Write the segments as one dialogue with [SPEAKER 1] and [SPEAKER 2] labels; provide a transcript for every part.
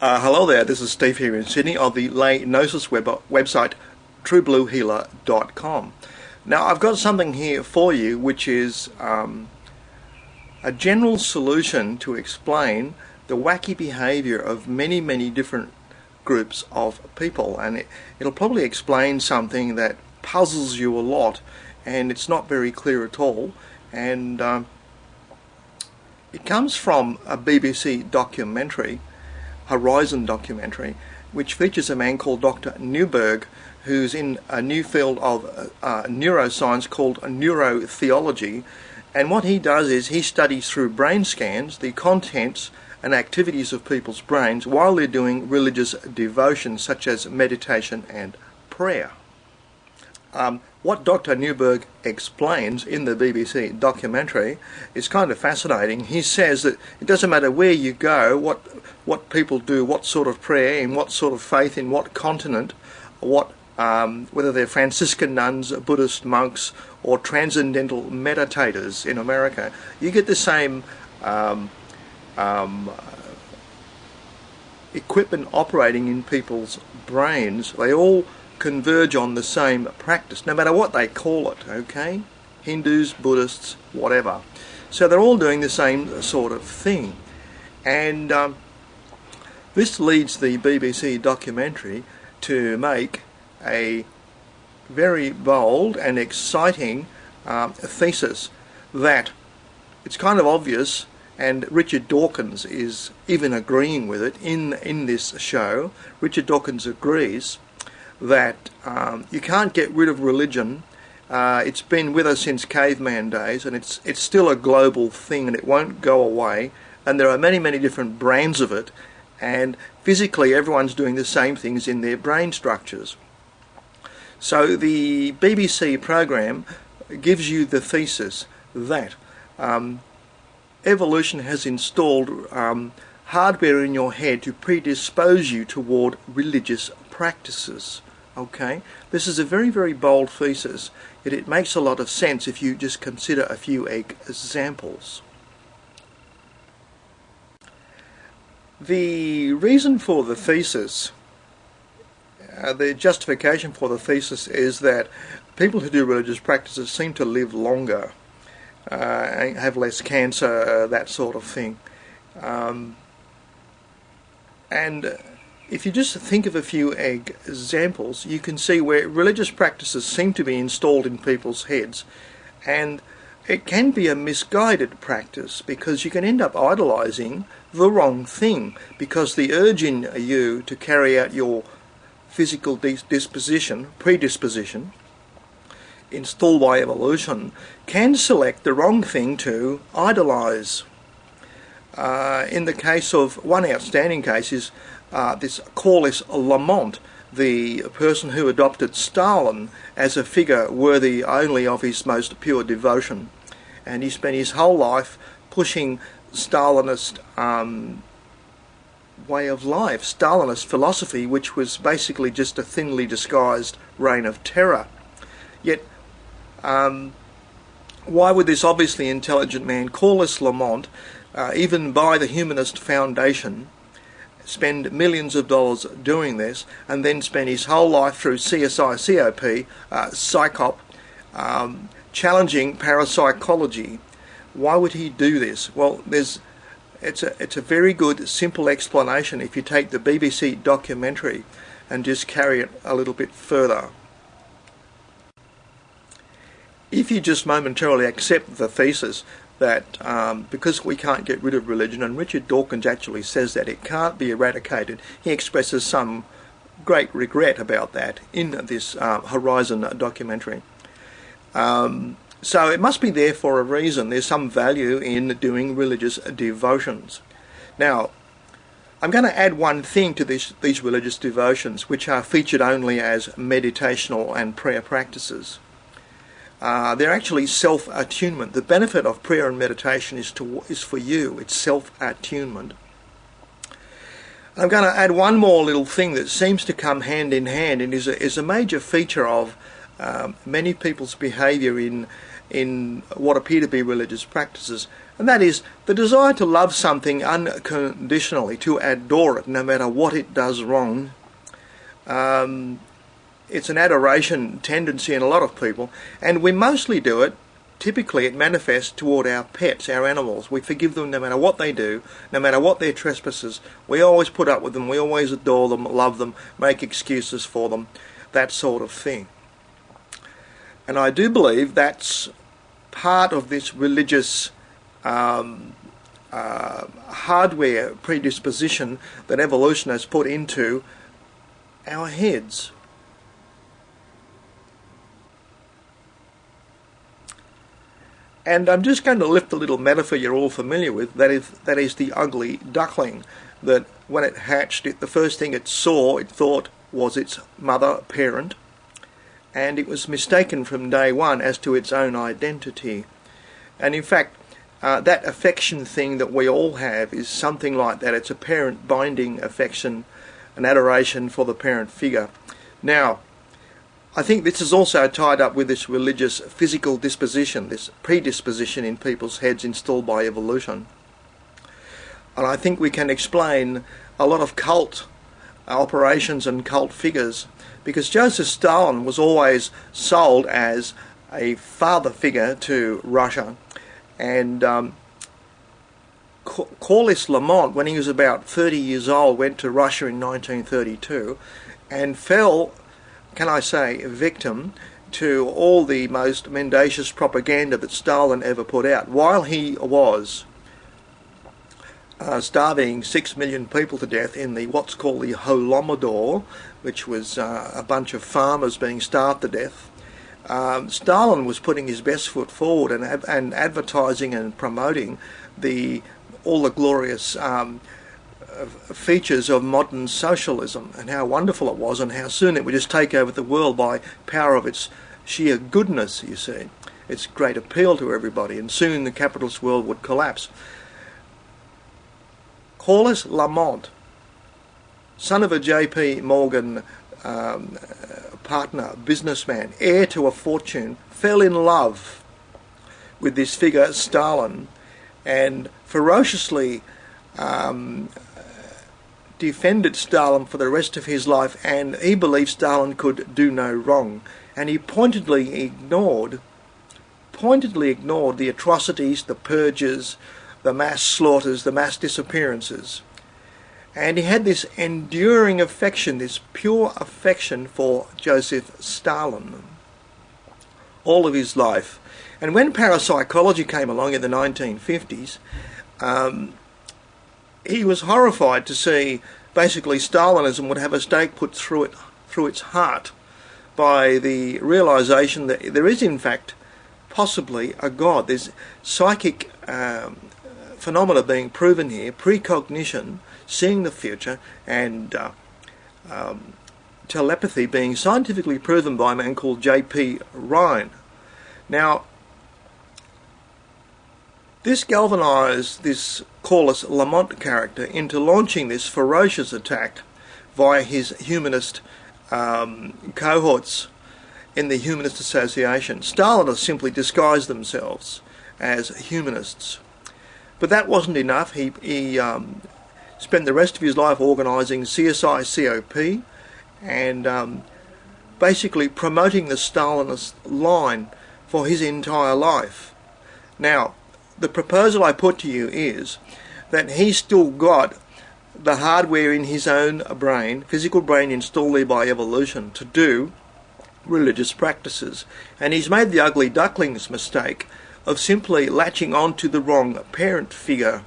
[SPEAKER 1] Hello there, this is Steve here in Sydney of the Lay Gnosis website truebluehealer.com. Now I've got something here for you which is a general solution to explain the wacky behaviour of many different groups of people, and it'll probably explain something that puzzles you a lot and it's not very clear at all, and it comes from a BBC documentary, Horizon documentary, which features a man called Dr. Newberg, who's in a new field of neuroscience called neurotheology. And what he does is he studies through brain scans the contents and activities of people's brains while they're doing religious devotion such as meditation and prayer. What Dr. Newberg explains in the BBC documentary is kind of fascinating. He says that it doesn't matter where you go, what people do, what sort of prayer, in what sort of faith, in what continent, whether they're Franciscan nuns, Buddhist monks, or transcendental meditators in America, you get the same equipment operating in people's brains. They all converge on the same practice, no matter what they call it, okay? Hindus, Buddhists, whatever. So they're all doing the same sort of thing. And this leads the BBC documentary to make a very bold and exciting thesis that it's kind of obvious, and Richard Dawkins is even agreeing with it in this show. Richard Dawkins agrees that you can't get rid of religion. It's been with us since caveman days, and it's still a global thing, and it won't go away. And there are many different brands of it, and physically everyone's doing the same things in their brain structures. So the BBC program gives you the thesis that evolution has installed hardware in your head to predispose you toward religious practices. Okay, this is a very bold thesis, yet it makes a lot of sense if you just consider a few examples. The reason for the thesis, the justification for the thesis, is that people who do religious practices seem to live longer, have less cancer, that sort of thing. And if you just think of a few examples, you can see where religious practices seem to be installed in people's heads, and it can be a misguided practice because you can end up idolizing the wrong thing, because the urge in you to carry out your physical predisposition installed by evolution can select the wrong thing to idolize. In the case of one outstanding case is this Corliss Lamont, the person who adopted Stalin as a figure worthy only of his most pure devotion, and he spent his whole life pushing Stalinist way of life, Stalinist philosophy, which was basically just a thinly disguised reign of terror. Yet why would this obviously intelligent man, Corliss Lamont, even by the Humanist Foundation, spend millions of dollars doing this, and then spend his whole life through CSI, COP, challenging parapsychology? Why would he do this? Well, it's a very good, simple explanation if you take the BBC documentary and just carry it a little bit further. If you just momentarily accept the thesis that because we can't get rid of religion, and Richard Dawkins actually says that it can't be eradicated, he expresses some great regret about that in this Horizon documentary. So it must be there for a reason. There's some value in doing religious devotions. Now, I'm going to add one thing to these religious devotions, which are featured only as meditational and prayer practices. They're actually self-attunement. The benefit of prayer and meditation is for you. It's self-attunement. I'm going to add one more little thing that seems to come hand in hand and is a major feature of many people's behaviour in in what appear to be religious practices, and that is the desire to love something unconditionally, to adore it no matter what it does wrong. It's an adoration tendency in a lot of people, and we mostly do it. Typically it manifests toward our pets, our animals. We forgive them no matter what they do, no matter what their trespasses. We always put up with them, we always adore them, love them, make excuses for them, that sort of thing. And I do believe that's part of this religious hardware predisposition that evolution has put into our heads. And I'm just going to lift a little metaphor you're all familiar with, that is the ugly duckling, that when it hatched, the first thing it saw, it thought was its mother parent, and it was mistaken from day one as to its own identity. And in fact, that affection thing that we all have is something like that. It's a parent binding affection, an adoration for the parent figure. Now, I think this is also tied up with this religious physical disposition, this predisposition in people's heads installed by evolution. And I think we can explain a lot of cult operations and cult figures, because Joseph Stalin was always sold as a father figure to Russia, and Corliss Lamont, when he was about 30 years old, went to Russia in 1932 and fell, can I say, victim to all the most mendacious propaganda that Stalin ever put out. While he was starving 6 million people to death in the what's called the Holodomor, which was a bunch of farmers being starved to death, Stalin was putting his best foot forward and advertising and promoting all the glorious features of modern socialism, and how wonderful it was, and how soon it would just take over the world by power of its sheer goodness, you see, its great appeal to everybody, and soon the capitalist world would collapse. Corliss Lamont, son of a J.P. Morgan partner, businessman, heir to a fortune, fell in love with this figure, Stalin, and ferociously defended Stalin for the rest of his life, and he believed Stalin could do no wrong, and he pointedly ignored the atrocities, the purges, the mass slaughters, the mass disappearances. And he had this enduring affection, this pure affection for Joseph Stalin all of his life. And when parapsychology came along in the 1950s, he was horrified to see basically Stalinism would have a stake put through its heart by the realization that there is in fact possibly a God. There's psychic phenomena being proven here, precognition, seeing the future, and telepathy being scientifically proven by a man called J.P. Ryan. Now, this galvanised this Corliss Lamont character into launching this ferocious attack via his humanist cohorts in the Humanist Association. Stalinists simply disguised themselves as humanists. But that wasn't enough. He spent the rest of his life organising CSI-COP and basically promoting the Stalinist line for his entire life. Now, the proposal I put to you is that he's still got the hardware in his own brain, physical brain installed there by evolution, to do religious practices. And he's made the ugly duckling's mistake of simply latching on to the wrong parent figure.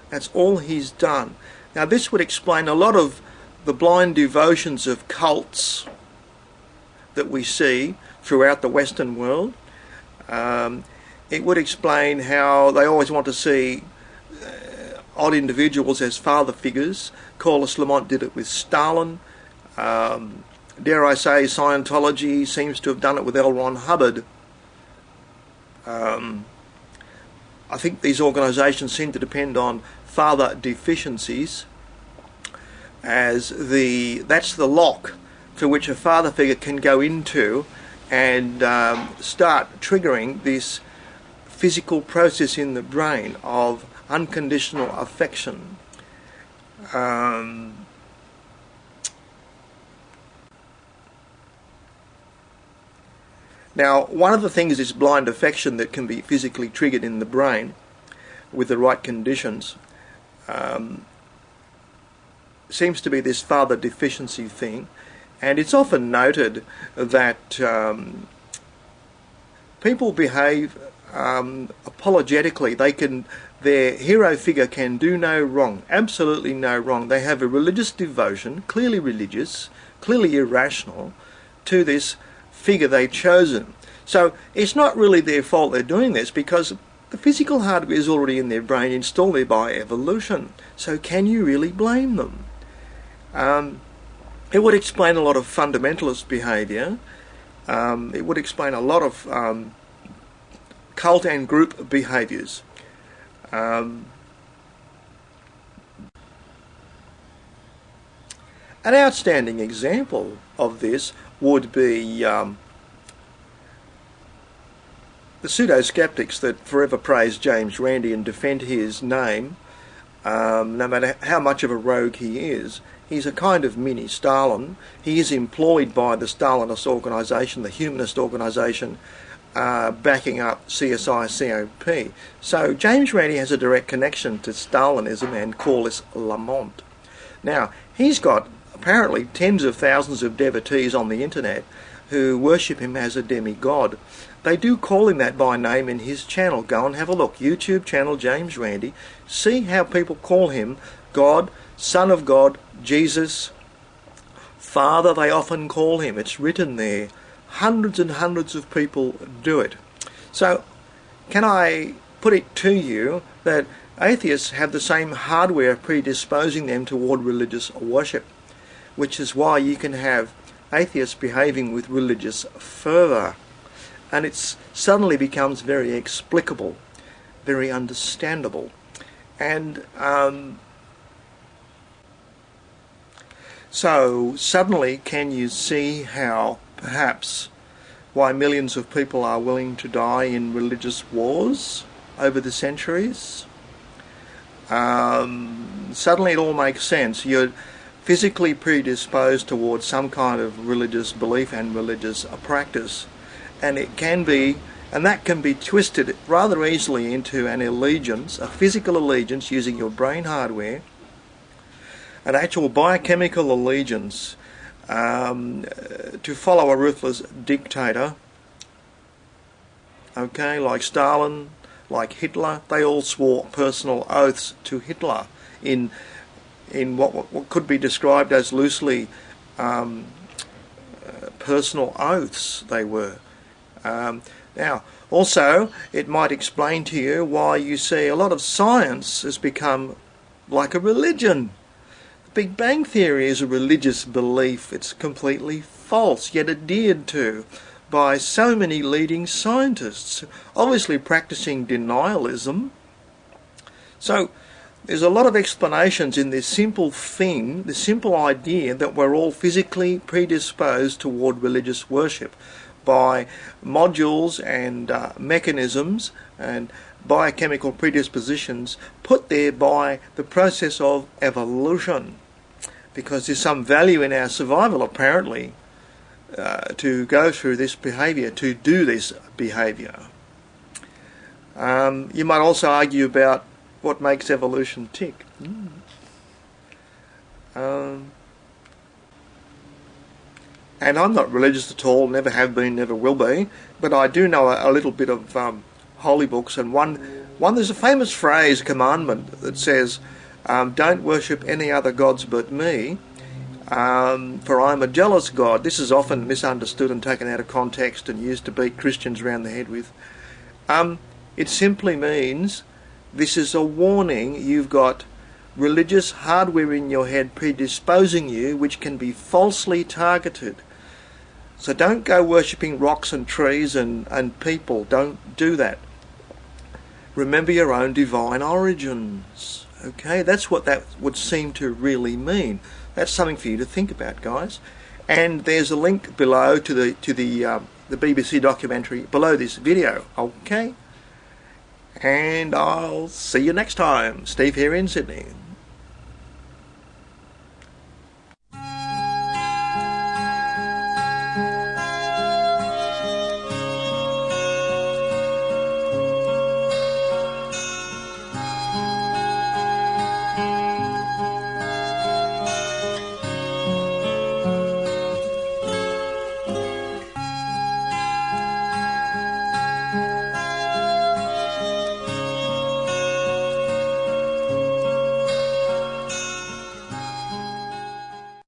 [SPEAKER 1] That's all he's done. Now, this would explain a lot of the blind devotions of cults that we see throughout the Western world. It would explain how they always want to see odd individuals as father figures. Corliss Lamont did it with Stalin. Dare I say, Scientology seems to have done it with L. Ron Hubbard. I think these organisations seem to depend on father deficiencies as that's the lock through which a father figure can go into and start triggering this physical process in the brain of unconditional affection. Now, one of the things is blind affection that can be physically triggered in the brain with the right conditions. Seems to be this father deficiency thing, and it's often noted that people behave apologetically. Their hero figure can do no wrong, absolutely no wrong. They have a religious devotion, clearly religious, clearly irrational, to this figure they've chosen. So it's not really their fault they're doing this, because the physical hardware is already in their brain, installed there by evolution. So can you really blame them? It would explain a lot of fundamentalist behaviour. It would explain a lot of cult and group behaviours. An outstanding example of this would be the pseudoskeptics that forever praise James Randi and defend his name, no matter how much of a rogue he is. He's a kind of mini Stalin. He is employed by the Stalinist organisation, the humanist organisation, backing up CSI-COP. So James Randi has a direct connection to Stalinism and Corliss Lamont. Now, he's got apparently tens of thousands of devotees on the internet who worship him as a demigod. They do call him that by name in his channel. Go and have a look. YouTube channel James Randi. See how people call him God, Son of God, Jesus, Father, they often call him. It's written there. Hundreds and hundreds of people do it. So, can I put it to you that atheists have the same hardware predisposing them toward religious worship, which is why you can have atheists behaving with religious fervour, and it suddenly becomes very explicable, very understandable. And so suddenly can you see how perhaps why millions of people are willing to die in religious wars over the centuries? Suddenly it all makes sense. You're physically predisposed towards some kind of religious belief and religious practice, and it can be, and that can be twisted rather easily into an allegiance, a physical allegiance using your brain hardware, an actual biochemical allegiance to follow a ruthless dictator, okay, like Stalin, like Hitler. They all swore personal oaths to Hitler in what could be described as loosely personal oaths they were. Now, also, it might explain to you why you see a lot of science has become like a religion. The Big Bang Theory is a religious belief. It's completely false, yet adhered to by so many leading scientists, obviously practicing denialism. So, there's a lot of explanations in this simple thing, this simple idea that we're all physically predisposed toward religious worship by modules and mechanisms and biochemical predispositions put there by the process of evolution. Because there's some value in our survival, apparently, to go through this behaviour, to do this behaviour. You might also argue about what makes evolution tick. And I'm not religious at all, never have been, never will be, but I do know a little bit of holy books, and one there's a famous phrase, a commandment, that says, don't worship any other gods but me, for I'm a jealous God. This is often misunderstood and taken out of context and used to beat Christians around the head with. It simply means this is a warning. You've got religious hardware in your head predisposing you, which can be falsely targeted. So don't go worshipping rocks and trees and people. Don't do that. Remember your own divine origins. Okay, that's what that would seem to really mean. That's something for you to think about, guys. And there's a link below to the the BBC documentary below this video, okay? And I'll see you next time. Steve here in Sydney.